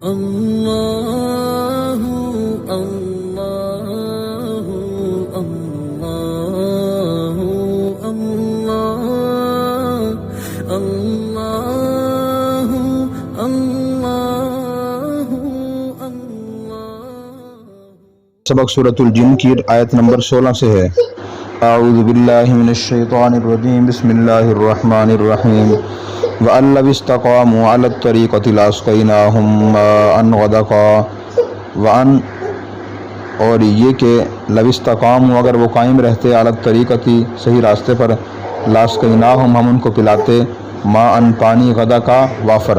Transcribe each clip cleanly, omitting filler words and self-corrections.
اللہ اللہ اللہ اللہ اللہ اللہ اللہ۔ سبق سورۃ الجن کی آیت نمبر 16 سے ہے۔ اعوذ باللہ من الشیطان الرجیم، بسم اللہ الرحمن الرحیم۔ وَأَن لَّوِ اسْتَقَامُوا عَلَى الطَّرِيقَةِ لَأَسْقَيْنَاهُم مَّاءً غَدَقًا۔ وَأَن اور یہ کہ لَوِ اسْتَقَامُوا اگر وہ قائم رہتے عَلَى الطَّرِيقَةِ صحیح راستے پر، لَأَسْقَيْنَاهُم ہم ان کو پلاتے، ماءً پانی، غدقا وافر۔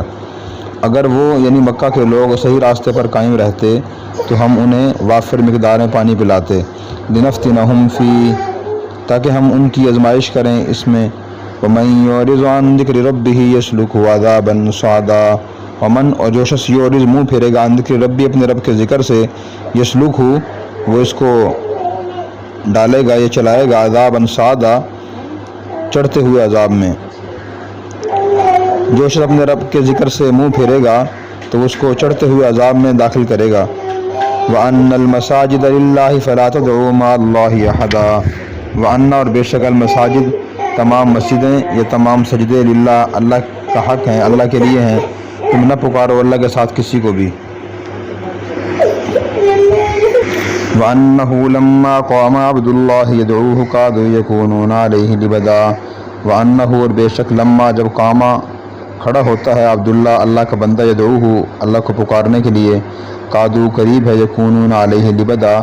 اگر وہ یعنی مکہ کے لوگ صحیح راستے پر قائم رہتے تو ہم انہیں وافر مقدار میں پانی پلاتے، لِنَفْتِنَهُمْ فِيهِ تاکہ ہم ان کی آزمائش کریں اس میں۔ وَمَن يُعْرِضْ عَن ذِكْرِ رَبِّهِ يَسْلُكْهُ عَذَابًا صَعَدًا۔ ومن اور جو شخص یعرض منہ پھیرے گا عن ذکر ربی اپنے رب کے ذکر سے، یسلُکْہُ وہ اس کو ڈالے گا یا چلائے گا، عذابًا صَعَدًا چڑھتے ہوئے عذاب میں۔ جو شخص اپنے رب کے ذکر سے منہ پھیرے گا تو اس کو چڑھتے ہوئے عذاب میں داخل کرے گا۔ وَأَنَّ الْمَسَاجِدَ لِلَّهِ فَلَا تَدْعُوا مَعَ اللَّهِ أَحَدًا۔ وَأَنَّ اور بے شک المساجد تمام مسجدیں یا تمام سجدے للہ اللہ کا حق ہیں، اللہ کے لیے ہیں، تم نہ پکارو اللہ کے ساتھ کسی کو بھی۔ وَأَنَّهُ لَمَّا قَامَ عَبْدُ اللَّهِ يَدْعُوهُ كَادُوا يَكُونُونَ عَلَيْهِ لِبَدًا۔ وَأَنَّهُ اور بے شک لما جب قامہ کھڑا ہوتا ہے عبداللہ اللہ کا بندہ، يدعوه اللہ کو پکارنے کے لیے، قادو قریب ہے، يكونون علیہ لبدا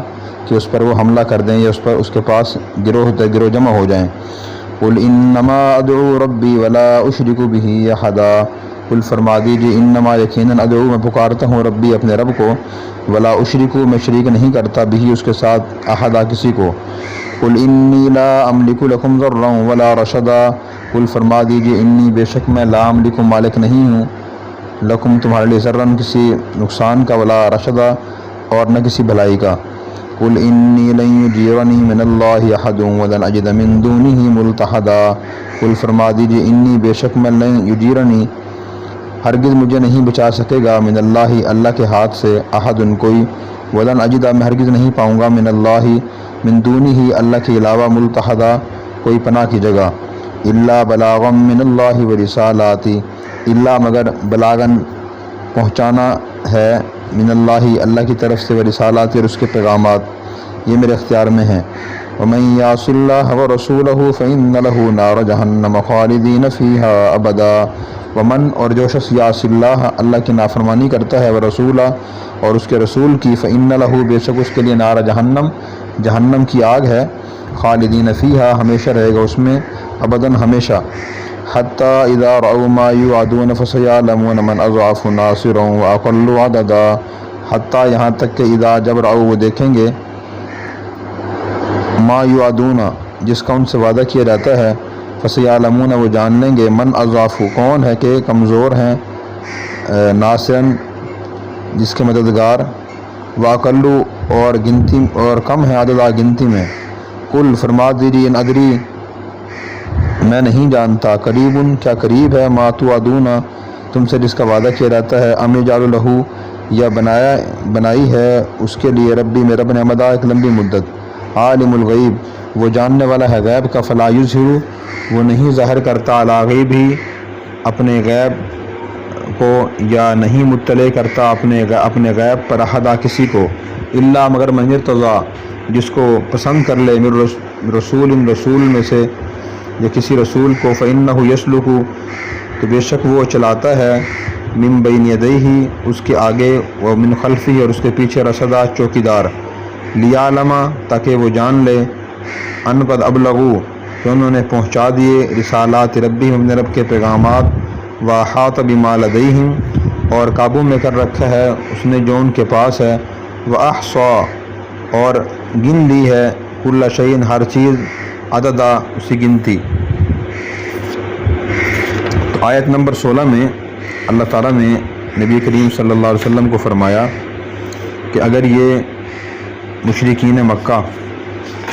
کہ اس پر وہ حملہ کر دیں یا اس کے پاس گروہ جمع ہو جائیں۔ قل انما ادعو ربی ولا اشرک به احدا۔ قل فرما دیجیے انما یقیناً ادعو میں پکارتا ہوں ربی اپنے رب کو، ولا اشرک میں شریک نہیں کرتا بھی اس کے ساتھ احدا کسی کو۔ قل انی لا املک لکم ضرا ولا رشدا۔ قل فرما دیجیے انی بے شک میں لا املک مالک نہیں ہوں، لکم تمہارے لیے ضرا کسی نقصان کا، ولا رشدا اور نہ کسی بھلائی کا۔ قل انی لن یجیرنی من اللہ احد ولن اجد من دونہ ملتحدا۔ قل فرما دیجیے انی بے شک میں لن یجیرنی ہرگز مجھے نہیں بچا سکے گا، من اللہ اللہ کے ہاتھ سے، احد کوئی، ولن اجد میں ہرگز نہیں پاؤں گا، من اللہ من دونہ اللہ کے علاوہ، ملتحدا کوئی پناہ کی جگہ، الا بلاغا من اللہ ورسالاتی الا مگر بلاغن پہنچانا ہے، من اللہ اللہ کی طرف سے، ورسالات اور اس کے پیغامات یہ میرے اختیار میں ہیں۔ ومن یعص اللہ ورسولہ فإن لہ نار جہنم خالدین فیہا ابدا۔ ومن اور جو شخص یعص اللہ اللہ کی نافرمانی کرتا ہے، ورسولہ اور اس کے رسول کی، فإن لہ بے شک اس کے لیے نار جہنم جہنم کی آگ ہے، خالدین فیہا ہمیشہ رہے گا اس میں، ابداً ہمیشہ۔ حتیٰ اذا رأوا ما یوعدون فسیعلمون من اضعف ناصرا واقل عددا۔ حتیٰ یہاں تک کہ اذا جب رأوا وہ دیکھیں گے، ما یوعدون جس کا ان سے وعدہ کیا جاتا ہے، فسیعلمون وہ جان لیں گے، من اضعف کون ہے کہ کمزور ہیں، ناصرا جس کے مددگار، واقل اور گنتی اور کم ہے، عددا گنتی میں۔ قل فرما دیجیے ان ادری میں نہیں جانتا، قریب کیا قریب ہے، ما توعدون تم سے جس کا وعدہ کیا جاتا ہے، ام یجعل لہ یا بنائی ہے اس کے لیے ربی میں رب نے امدا ایک لمبی مدت۔ عالم الغیب وہ جاننے والا ہے غیب کا، فلا یظہر وہ نہیں ظاہر کرتا، علی غیبہ اپنے غیب کو، یا نہیں مطلع کرتا اپنے غیب پر، احدا کسی کو، الا مگر من ارتضی جس کو پسند کر لے، من رسول رسول میں سے یا کسی رسول کو، فإنہ یسلک تو بے شک وہ چلاتا ہے، من بین یدیہ اس کے آگے، ومن خلفہ اور اس کے پیچھے، رصدا چوکیدار، لیعلم تاکہ وہ جان لے، ان قد ابلغوا کہ انہوں نے پہنچا دیے، رسالات ربہم اپنے رب کے پیغامات، واحاط بما لدیہم اور قابو میں کر رکھا ہے اس نے جو ان کے پاس ہے، واحصی اور گن لی ہے، کل شیء ہر چیز، عددا اسی گنتی۔ تو آیت نمبر 16 میں اللہ تعالیٰ نے نبی کریم صلی اللہ علیہ وسلم کو فرمایا کہ اگر یہ مشرکین مکہ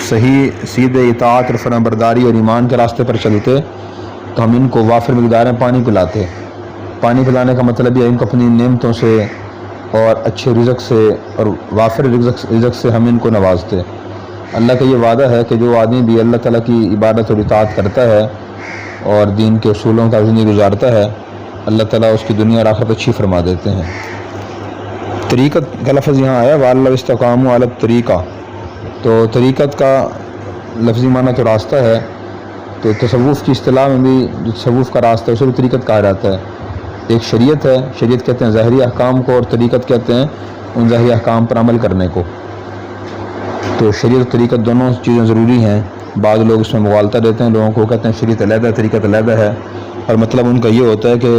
صحیح سیدھے اطاعت اور فرمانبرداری اور ایمان کے راستے پر چلتے تو ہم ان کو وافر مقدار میں پانی پلاتے۔ پانی پلانے کا مطلب یہ ان کو اپنی نعمتوں سے اور اچھے رزق سے اور وافر رزق سے ہم ان کو نوازتے۔ اللہ کا یہ وعدہ ہے کہ جو آدمی بھی اللہ تعالیٰ کی عبادت اور اطاعت کرتا ہے اور دین کے اصولوں کا زندگی گزارتا ہے، اللہ تعالیٰ اس کی دنیا اور آخرت اچھی فرما دیتے ہیں۔ طریقت کا لفظ یہاں آیا وَأَلَّوْ اسْتَقَامُوا عَلَى الطَّرِيقَةِ، تو طریقت کا لفظی معنی تو راستہ ہے، تو تصوف کی اصطلاح میں بھی جو تصوف کا راستہ ہے اسے بھی طریقت کہا جاتا ہے۔ ایک شریعت ہے، شریعت کہتے ہیں ظاہری احکام کو، اور طریقت کہتے ہیں ان ظاہری احکام پر عمل کرنے کو۔ تو شریعت اور طریقت دونوں چیزیں ضروری ہیں۔ بعض لوگ اس میں مغالطہ دیتے ہیں، لوگوں کو کہتے ہیں شریعت علیحدہ ہے طریقت علیحدہ ہے، اور مطلب ان کا یہ ہوتا ہے کہ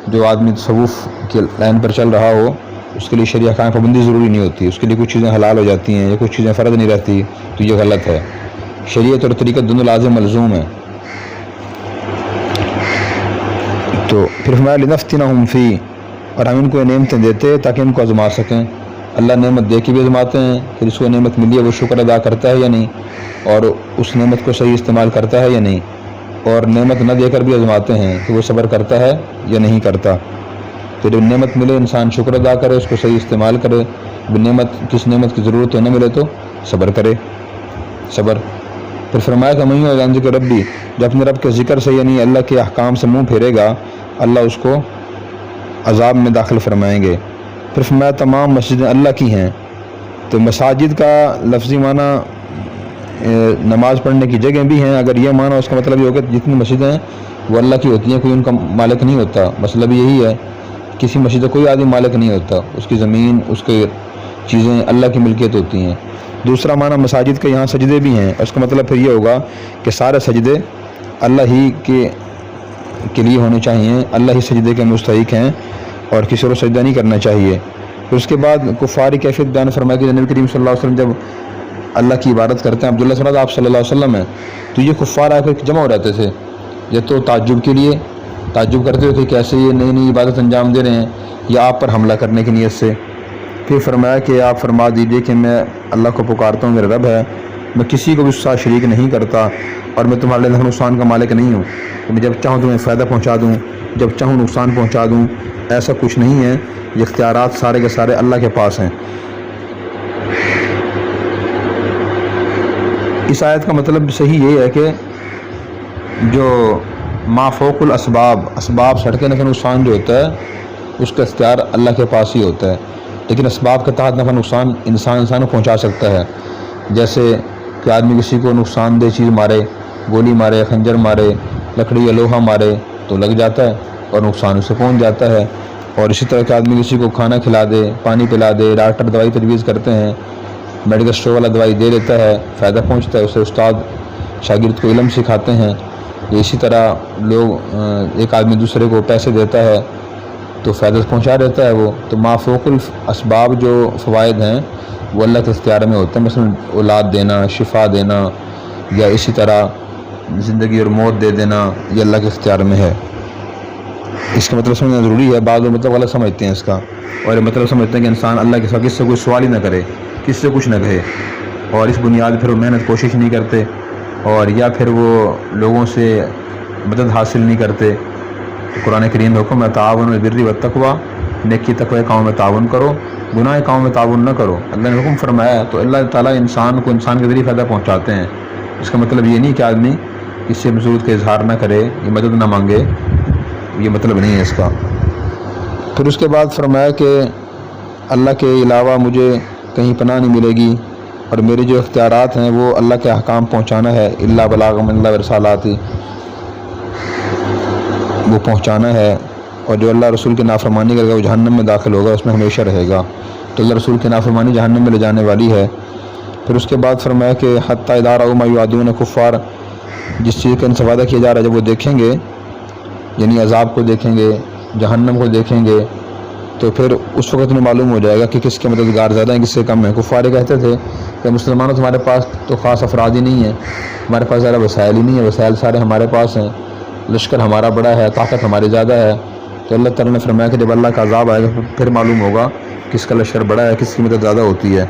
جو آدمی تصوف کی لائن پر چل رہا ہو اس کے لیے شرعی احکام پابندی ضروری نہیں ہوتی، اس کے لیے کچھ چیزیں حلال ہو جاتی ہیں یا کچھ چیزیں فرض نہیں رہتی، تو یہ غلط ہے۔ شریعت اور طریقت دونوں لازم ملزوم ہیں۔ تو پھر فرمایا لِنَفْتِنَهُمْ فِيهِ، اور ہم ان کو نعمتیں دیتے تاکہ ان کو آزما سکیں۔ اللہ نعمت دے کے بھی آزماتے ہیں، پھر اس کو نعمت ملی ہے وہ شکر ادا کرتا ہے یا نہیں، اور اس نعمت کو صحیح استعمال کرتا ہے یا نہیں، اور نعمت نہ دے کر بھی آزماتے ہیں کہ وہ صبر کرتا ہے یا نہیں کرتا۔ تو جب نعمت ملے انسان شکر ادا کرے، اس کو صحیح استعمال کرے، کس نعمت کی ضرورت ہے نہ ملے تو صبر کرے، صبر۔ پھر فرمایا کہ میں عن ذکر ربی، جو اپنے رب کے ذکر سے یعنی اللہ کے احکام سے منہ پھیرے گا اللہ اس کو عذاب میں داخل فرمائیں گے۔ پھر فرمایا تمام مسجدیں اللہ کی ہیں، تو مساجد کا لفظی معنی نماز پڑھنے کی جگہ بھی ہیں۔ اگر یہ معنی اس کا مطلب یہ ہوگا کہ جتنی مسجدیں ہیں وہ اللہ کی ہوتی ہیں، کوئی ان کا مالک نہیں ہوتا، مسئلہ بھی یہی ہے، کسی مسجد کا کوئی آدمی مالک نہیں ہوتا، اس کی زمین اس کی چیزیں اللہ کی ملکیت ہوتی ہیں۔ دوسرا معنی مساجد کا یہاں سجدے بھی ہیں، اس کا مطلب پھر یہ ہوگا کہ سارے سجدے اللہ ہی کے لیے ہونے چاہیے، اللہ ہی سجدے کے مستحق ہیں اور کسی اور سجدہ نہیں کرنا چاہیے۔ پھر اس کے بعد کفار کی کیفیت بیان فرمایا کہ نبی کریم صلی اللہ علیہ وسلم جب اللہ کی عبادت کرتے ہیں، عبداللہ صلی اللہ آپ صلی اللہ علیہ وسلم ہیں، تو یہ کفار آ کر جمع ہو رہتے تھے، یا تو تعجب کے لیے تعجب کرتے تھے کہ ایسے یہ نئی نئی عبادت انجام دے رہے ہیں، یا آپ پر حملہ کرنے کی نیت سے۔ پھر فرمایا کہ آپ فرما دیجئے کہ میں اللہ کو پکارتا ہوں، میرا رب ہے، میں کسی کو بھی اس کے ساتھ شریک نہیں کرتا، اور میں تمہارے لیے نقصان کا مالک نہیں ہوں، میں جب چاہوں تمہیں فائدہ پہنچا دوں، جب چاہوں نقصان پہنچا دوں، ایسا کچھ نہیں ہے، یہ اختیارات سارے کے سارے اللہ کے پاس ہیں۔ اس آیت کا مطلب صحیح یہ ہے کہ جو ما فوق الاسباب، اسباب سڑکیں نفع نقصان جو ہوتا ہے اس کا اختیار اللہ کے پاس ہی ہوتا ہے، لیکن اسباب کے تحت نفع نقصان انسان کو پہنچا سکتا ہے۔ جیسے کہ آدمی کسی کو نقصان دہ چیز مارے، گولی مارے، خنجر مارے، لکڑی یا لوہا مارے تو لگ جاتا ہے اور نقصان اسے پہنچ جاتا ہے۔ اور اسی طرح کہ آدمی کسی کو کھانا کھلا دے، پانی پلا دے، ڈاکٹر دوائی تجویز کرتے ہیں، میڈیکل اسٹور والا دوائی دے دیتا ہے، فائدہ پہنچتا ہے، اسے استاد شاگرد کو علم سکھاتے ہیں۔ اسی طرح لوگ ایک آدمی دوسرے کو پیسے دیتا ہے تو فائدہ پہنچا دیتا ہے وہ۔ تو ما فوق الاسباب جو فوائد ہیں وہ اللہ کے اختیار میں ہوتے ہیں، مثلا اولاد دینا، شفا دینا، یا اسی طرح زندگی اور موت دے دینا، یہ اللہ کے اختیار میں ہے۔ اس کا مطلب سمجھنا ضروری ہے، بعض لوگ مطلب غلط سمجھتے ہیں اس کا، اور یہ مطلب سمجھتے ہیں کہ انسان اللہ کے ساتھ کس سے کوئی سوال ہی نہ کرے، کس سے کچھ نہ کہے، اور اس بنیاد پھر وہ محنت کوشش نہیں کرتے، اور یا پھر وہ لوگوں سے مدد حاصل نہیں کرتے۔ تو قرآن کریم میں حکم ہے تعاون بالبر والتقوی، نیکی تقوی کاموں میں تعاون کرو، گناہ کاموں میں تعاون نہ کرو۔ اللہ نے حکم فرمایا ہے تو اللہ تعالیٰ انسان کو انسان کے ذریعے فائدہ پہنچاتے ہیں۔ اس کا مطلب یہ نہیں کہ آدمی کسی سے ضرورت کا اظہار نہ کرے، یہ مدد نہ مانگے، یہ مطلب نہیں ہے اس کا۔ پھر اس کے بعد فرمایا کہ اللہ کے علاوہ مجھے کہیں پناہ نہیں ملے گی، اور میرے جو اختیارات ہیں وہ اللہ کے احکام پہنچانا ہے، الا بلاغ من اللہ ورسالاتی، وہ پہنچانا ہے۔ اور جو اللہ رسول کی نافرمانی کرے گا وہ جہنم میں داخل ہوگا، اس میں ہمیشہ رہے گا۔ تو اللہ رسول کی نافرمانی جہنم میں لے جانے والی ہے۔ پھر اس کے بعد فرمایا کہ حتی اذا رأوا ما یوعدون کفار، جس چیز کا ان سے وعدہ کیا جا رہا ہے جب وہ دیکھیں گے، یعنی عذاب کو دیکھیں گے، جہنم کو دیکھیں گے، تو پھر اس وقت انہیں معلوم ہو جائے گا کہ کس کے مددگار زیادہ ہیں، کس سے کم ہیں۔ کفار کہتے تھے کہ مسلمانوں تمہارے پاس تو خاص افراد ہی نہیں ہیں، ہمارے پاس زیادہ وسائل ہی نہیں ہیں، وسائل سارے ہمارے پاس ہیں، لشکر ہمارا بڑا ہے، طاقت ہماری زیادہ ہے۔ تو اللہ تعالیٰ نے فرمایا کہ جب اللہ کا عذاب آئے گا پھر معلوم ہوگا کس کا لشکر بڑا ہے، کس کی مدد زیادہ ہوتی ہے۔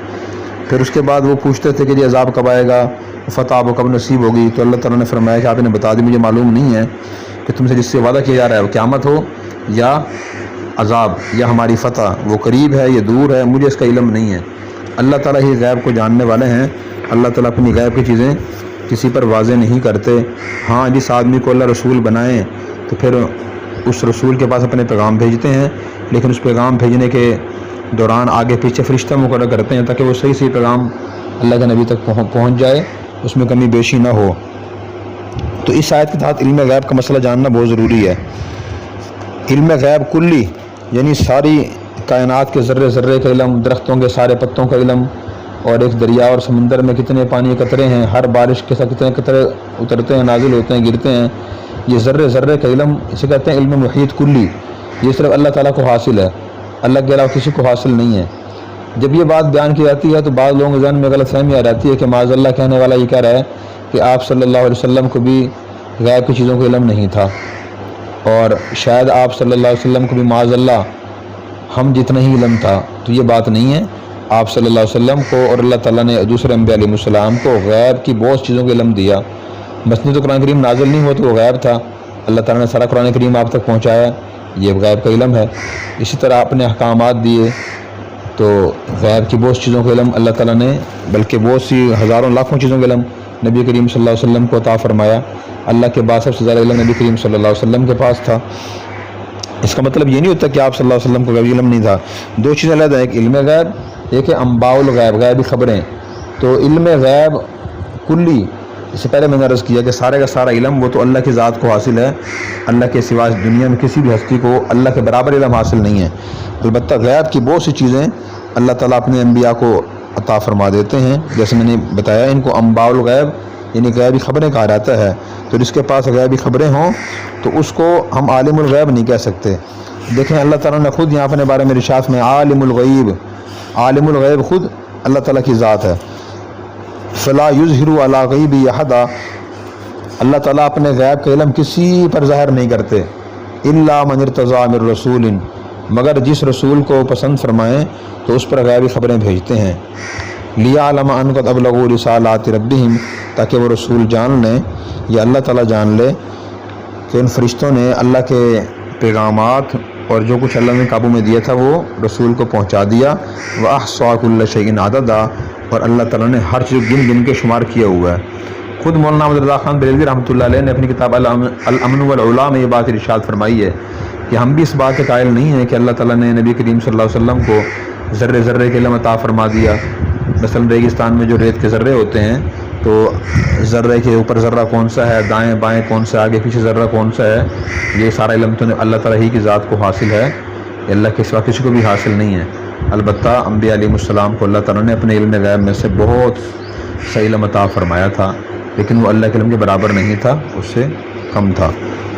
پھر اس کے بعد وہ پوچھتے تھے کہ یہ عذاب کب آئے گا، فتح آپ کو کب نصیب ہوگی، تو اللہ تعالیٰ نے فرمایا کہ آپ نے بتا دی، مجھے معلوم نہیں ہے کہ تم سے جس سے وعدہ کیا جا رہا ہے وہ قیامت ہو یا عذاب یا ہماری فتح وہ قریب ہے یا دور ہے، مجھے اس کا علم نہیں ہے۔ اللہ تعالیٰ ہی غیب کو جاننے والے ہیں۔ اللہ تعالیٰ اپنی غیب کی چیزیں کسی پر واضح نہیں کرتے۔ ہاں جس آدمی کو اللہ رسول بنائیں تو پھر اس رسول کے پاس اپنے پیغام بھیجتے ہیں، لیکن اس پیغام بھیجنے کے دوران آگے پیچھے فرشتہ مقرر کرتے ہیں تاکہ وہ صحیح پیغام اللہ کے نبی تک پہنچ جائے، اس میں کمی بیشی نہ ہو۔ تو اس آیت کے تحت علم غیب کا مسئلہ جاننا بہت ضروری ہے۔ علم غیب کلی یعنی ساری کائنات کے ذرے ذرے کا علم، درختوں کے سارے پتوں کا علم، اور ایک دریا اور سمندر میں کتنے پانی کے قطرے ہیں، ہر بارش کے ساتھ کتنے قطرے اترتے ہیں، نازل ہوتے ہیں، گرتے ہیں، یہ ذرے ذرے کا علم، اسے کہتے ہیں علم محیط کلی۔ یہ صرف اللہ تعالیٰ کو حاصل ہے، اللہ کے علاوہ کسی کو حاصل نہیں ہے۔ جب یہ بات بیان کی جاتی ہے تو بعض لوگوں کے ذہن میں غلط فہمی آ جاتی ہے کہ معاذ اللہ کہنے والا یہ کہہ رہا ہے کہ آپ صلی اللہ علیہ وسلم کو بھی غیب کی چیزوں کا علم نہیں تھا، اور شاید آپ صلی اللہ علیہ وسلم کو بھی معاذ اللہ ہم جتنا ہی علم تھا۔ تو یہ بات نہیں ہے۔ آپ صلی اللہ علیہ وسلم کو اور اللہ تعالیٰ نے دوسرے انبیاء علیہ السلام کو غیب کی بہت چیزوں کا علم دیا۔ بس نہیں تو قرآن کریم نازل نہیں ہوا تو وہ غیب تھا، اللہ تعالیٰ نے سارا قرآن کریم آپ تک پہنچایا، یہ غیب کا علم ہے۔ اسی طرح اپنے احکامات دیے تو غیب کی بہت چیزوں کا علم اللہ تعالیٰ نے، بلکہ بہت سی ہزاروں لاکھوں چیزوں کا علم نبی کریم صلی اللہ علیہ وسلم کو عطا فرمایا۔ اللہ کے بعد سب سے زیادہ علم نبی کریم صلی اللہ علیہ وسلم کے پاس تھا۔ اس کا مطلب یہ نہیں ہوتا کہ آپ صلی اللہ علیہ وسلم کو غیبی علم نہیں تھا۔ دو چیزیں علیحدہ ہیں، ایک علم غیب، ایک ہے انباء الغیب، غیبی خبریں۔ تو علم غیب کلی، اس سے پہلے میں نے عرض کیا کہ سارے کا سارا علم وہ تو اللہ کی ذات کو حاصل ہے، اللہ کے سوا دنیا میں کسی بھی ہستی کو اللہ کے برابر علم حاصل نہیں ہے۔ البتہ غیب کی بہت سی چیزیں اللہ تعالیٰ اپنے انبیاء کو عطا فرما دیتے ہیں، جیسے میں نے بتایا ان کو انباء الغیب یعنی غیبی خبریں کہا جاتا ہے۔ تو جس کے پاس غیبی خبریں ہوں تو اس کو ہم عالم الغیب نہیں کہہ سکتے۔ دیکھیں اللہ تعالیٰ نے خود یہاں اپنے بارے میں ارشاد میں عالم الغیب، عالم الغیب خود اللہ تعالیٰ کی ذات ہے۔ فلا یظہر علی غیبہ احدا، اللہ تعالیٰ اپنے غیب کا علم کسی پر ظاہر نہیں کرتے، الا من ارتضی من رسول، مگر جس رسول کو پسند فرمائیں تو اس پر غیبی خبریں بھیجتے ہیں۔ لیعلم ان قد ابلغوا رسالات ربہم، تاکہ وہ رسول جان لیں یا اللہ تعالیٰ جان لے کہ ان فرشتوں نے اللہ کے پیغامات اور جو کچھ اللہ نے قابو میں دیا تھا وہ رسول کو پہنچا دیا۔ وَأَحْصَىٰ كُلَّ شَيْءٍ عَدَدًا، اور اللہ تعالیٰ نے ہر چیز گن گن کے شمار کیا ہوا ہے۔ خود مولانا احمد رضا خان بریلوی رحمۃ اللہ علیہ نے اپنی کتاب الامن والعلا میں یہ بات ارشاد فرمائی ہے کہ ہم بھی اس بات کے قائل نہیں ہیں کہ اللہ تعالیٰ نے نبی کریم صلی اللہ علیہ وسلم کو ذرے ذرے کے علم عطا فرما دیا۔ مثلا ریگستان میں جو ریت کے ذرے ہوتے ہیں تو ذرے کے اوپر ذرہ کون سا ہے، دائیں بائیں کون سا ہے، آگے پیچھے ذرہ کون سا ہے، یہ سارا علم تو اللہ تعالیٰ ہی کی ذات کو حاصل ہے، اللہ کے سوا کسی کو بھی حاصل نہیں ہے۔ البتہ انبیاء علیہ السلام کو اللہ تعالیٰ نے اپنے علم غیب میں سے بہت سا علم عطا فرمایا تھا، لیکن وہ اللہ کے علم کے برابر نہیں تھا، اس سے کم تھا۔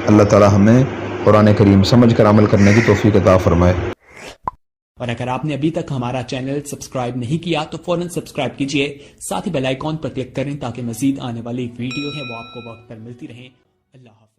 اللہ تعالیٰ ہمیں قرآن کریم سمجھ کر عمل کرنے کی توفیق عطا فرمائے۔ اور اگر آپ نے ابھی تک ہمارا چینل سبسکرائب نہیں کیا تو فوراً سبسکرائب کیجئے، ساتھ ہی بیل آئیکن پر کلک کریں تاکہ مزید آنے والی ویڈیو ہے وہ آپ کو وقت پر ملتی رہیں۔ اللہ حافظ۔